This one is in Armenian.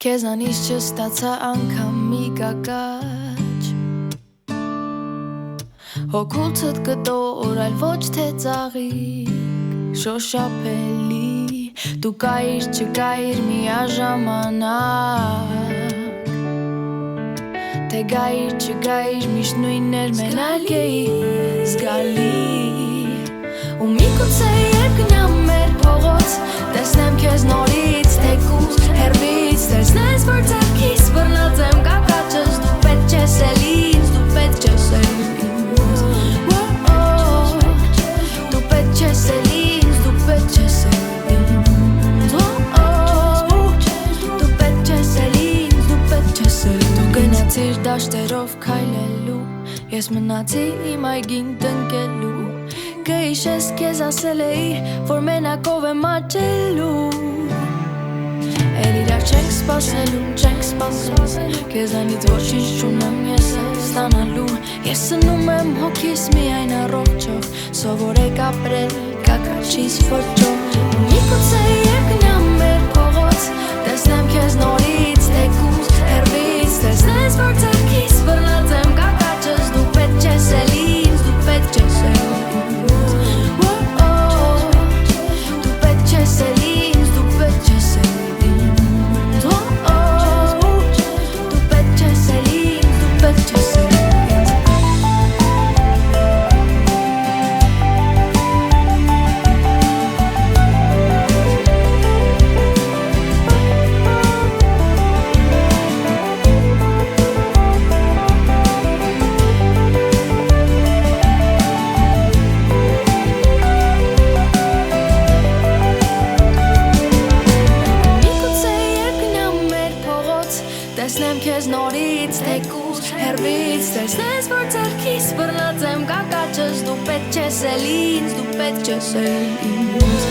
Քեզանից չստացա անգամ մի կակաչ Հոգուցդ կտոր, այլ ոչ թե ծաղիկ Շոշափելի Դու կայիր, չկայիր միաժամանակ Թե գայիր, չգայիր, միշտ նույններ մենակ էի զգալի Ու միգուցե երկնամ մեր փողոց Տեսնեմ քեզ նորից, թեկուզ, հեռվից Տեսնես, որ ձեռքիս բռնած եմ կակաչս Դու պետք չես էլ ինձ, դու պետք չես էլ ինձ Դու պետք չես էլ ինձ, դու պետք չես էլ ինձ Դու պետք չես էլ ինձ, դու պետք չես էլ Դու գնացիր դաշտերով քայլելու Ես մնացի իմ այգին տնկելու Կհիշես քեզ ասել էի, որ մենակով եմ աճելու Էլ իրար չենք սպասելու, չենք սպասելու Քեզանից ոչինչ չունեմ ես էլ ստանալու Ես սնում եմ հոգիս միայն առողջով Սովորեք ապրել կակաչից ոճով Միգուցե երկնամ մեր փողոց Տեսնեմ քեզ նորից, թեկուզ, հեռվից Տեսնես, որ ձեռքիս բռնած եմ կակաչս Դու պետք չես էլ ինձ, դու պետք չես էլ Տեսնեմ քեզ նորից, թեկուզ, հեռվից Տեսնես, որ ձեռքիս բռնած եմ կակաչս Դու պետք չես էլ ինձ, դու պետք չես էլ ինձ